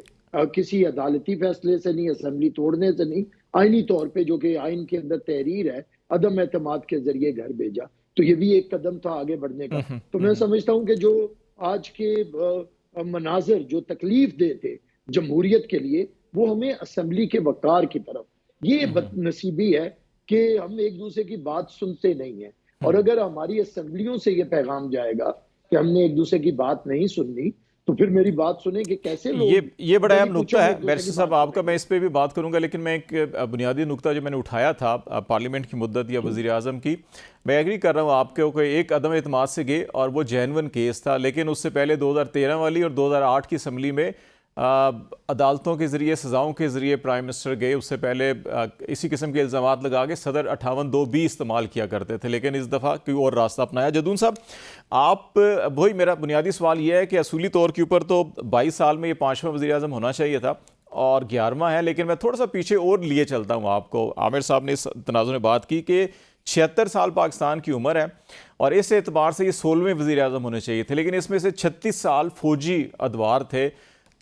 کسی عدالتی فیصلے سے نہیں، اسمبلی توڑنے سے نہیں، آئینی طور پہ جو کہ آئین کے اندر تحریر ہے، عدم اعتماد کے ذریعے گھر بھیجا۔ تو یہ بھی ایک قدم تھا آگے بڑھنے کا۔ تو میں سمجھتا ہوں کہ جو آج کے مناظر جو تکلیف دہ تھے جمہوریت کے لیے، وہ ہمیں اسمبلی کے وقار کی طرف، یہ بد نصیبی ہے کہ ہم ایک دوسرے کی بات سنتے نہیں ہیں، اور اگر ہماری اسمبلیوں سے یہ پیغام جائے گا کہ ہم نے ایک دوسرے کی بات نہیں سننی، تو پھر میری بات سنیں کہ کیسے لوگ یہ بڑا اہم نقطہ ہے بیرسٹر صاحب آپ کا، میں اس پہ بھی بات کروں گا، لیکن میں ایک بنیادی نقطہ جو میں نے اٹھایا تھا پارلیمنٹ کی مدت یا وزیر اعظم کی، میں ایگری کر رہا ہوں آپ کے، ایک عدم اعتماد سے گئے اور وہ جینون کیس تھا، لیکن اس سے پہلے 2013 والی اور 2008 کی اسمبلی میں عدالتوں کے ذریعے، سزاؤں کے ذریعے پرائم منسٹر گئے۔ اس سے پہلے اسی قسم کے الزامات لگا کے صدر 58(2) بھی استعمال کیا کرتے تھے، لیکن اس دفعہ کوئی اور راستہ اپنایا۔ جدون صاحب، آپ وہی میرا بنیادی سوال یہ ہے کہ اصولی طور کے اوپر تو 22 سال میں یہ 5واں وزیر اعظم ہونا چاہیے تھا اور 11واں ہے، لیکن میں تھوڑا سا پیچھے اور لیے چلتا ہوں آپ کو۔ عامر صاحب نے اس تناظر میں بات کی کہ 76 سال پاکستان کی عمر ہے، اور اس اعتبار سے یہ 16ویں وزیر اعظم ہونے چاہیے تھے، لیکن اس میں سے 36 سال فوجی ادوار تھے،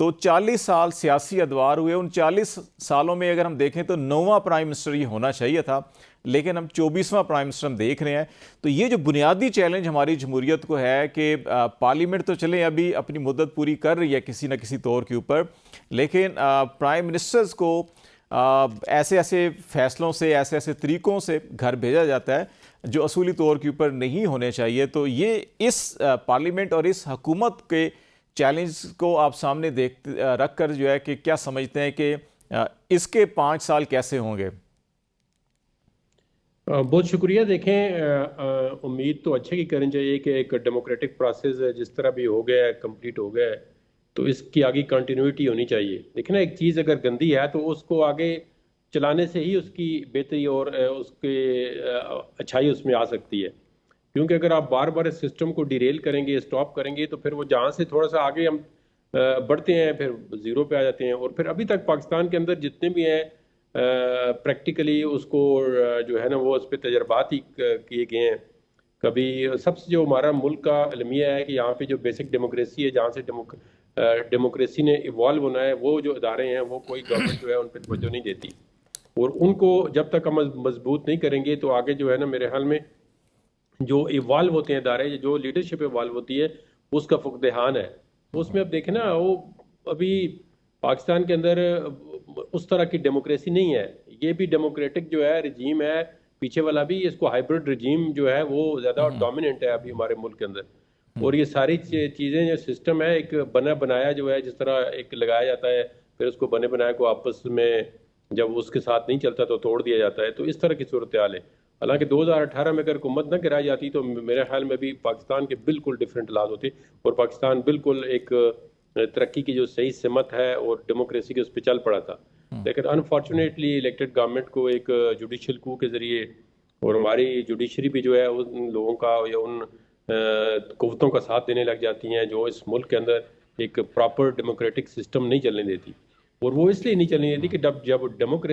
تو 40 سال سیاسی ادوار ہوئے۔ ان 40 سالوں میں اگر ہم دیکھیں تو 9واں پرائم منسٹر یہ ہونا چاہیے تھا، لیکن ہم 24واں پرائم منسٹر ہم دیکھ رہے ہیں۔ تو یہ جو بنیادی چیلنج ہماری جمہوریت کو ہے کہ پارلیمنٹ تو چلیں ابھی اپنی مدت پوری کر رہی ہے کسی نہ کسی طور کے اوپر، لیکن پرائم منسٹرز کو ایسے ایسے فیصلوں سے، ایسے ایسے طریقوں سے گھر بھیجا جاتا ہے جو اصولی طور کے اوپر نہیں ہونے چاہیے۔ تو یہ اس پارلیمنٹ اور اس حکومت کے چیلنج کو آپ سامنے رکھ کر جو ہے کہ کیا سمجھتے ہیں کہ اس کے 5 سال کیسے ہوں گے؟ بہت شکریہ۔ دیکھیں، امید تو اچھے کی کرنی چاہیے کہ ایک ڈیموکریٹک پروسیس جس طرح بھی ہو گیا ہے، کمپلیٹ ہو گیا ہے، تو اس کی آگے کنٹینیوٹی ہونی چاہیے۔ دیکھیں نا، ایک چیز اگر گندی ہے تو اس کو آگے چلانے سے ہی اس کی بہتری اور اس کے اچھائی اس میں آ سکتی ہے، کیونکہ اگر آپ بار بار اس سسٹم کو ڈیریل کریں گے، اسٹاپ کریں گے، تو پھر وہ جہاں سے تھوڑا سا آگے ہم بڑھتے ہیں پھر زیرو پہ آ جاتے ہیں۔ اور پھر ابھی تک پاکستان کے اندر جتنے بھی ہیں پریکٹیکلی اس کو جو ہے نا وہ اس پہ تجربات ہی کیے گئے ہیں۔ کبھی سب سے جو ہمارا ملک کا المیہ ہے کہ یہاں پہ جو بیسک ڈیموکریسی ہے، جہاں سے ڈیموکریسی نے ایوالو ہونا ہے، وہ جو ادارے ہیں وہ کوئی گورنمنٹ جو ہے ان پہ توجہ نہیں دیتی، اور ان کو جب تک ہم مضبوط نہیں کریں گے تو آگے جو ہے نا میرے خیال میں جو ایوالو ہوتے ہیں ادارے، جو لیڈرشپ ایوالو ہوتی ہے، اس کا فقدان ہے۔ اس میں اب دیکھیں نا، وہ ابھی پاکستان کے اندر اس طرح کی ڈیموکریسی نہیں ہے۔ یہ بھی ڈیموکریٹک جو ہے رجیم ہے، پیچھے والا بھی، اس کو ہائبرڈ رجیم جو ہے وہ زیادہ ڈومیننٹ ہے ابھی ہمارے ملک کے اندر۔ اور یہ ساری چیزیں جو سسٹم ہے، ایک بنا بنایا جو ہے، جس طرح ایک لگایا جاتا ہے، پھر اس کو بنے بنایا کو آپس میں جب اس کے ساتھ نہیں چلتا تو توڑ دیا جاتا ہے، تو اس طرح کی صورتحال ہے۔ حالانکہ 2018 میں اگر حکومت نہ گرائی جاتی تو میرے خیال میں بھی پاکستان کے بالکل ڈیفرنٹ حالات ہوتے، اور پاکستان بالکل ایک ترقی کی جو صحیح سمت ہے اور ڈیموکریسی کے اس پہ چل پڑا تھا۔ لیکن انفارچونیٹلی الیکٹڈ گورنمنٹ کو ایک جوڈیشل کو کے ذریعے اور ہماری جوڈیشری بھی جو ہے ان لوگوں کا یا ان قوتوں کا ساتھ دینے لگ جاتی ہیں جو اس ملک کے اندر ایک پراپر ڈیموکریٹک سسٹم نہیں چلنے دیتی. اور وہ اس لیے نہیں چلنے دیتی کہ جب ڈیموکریسی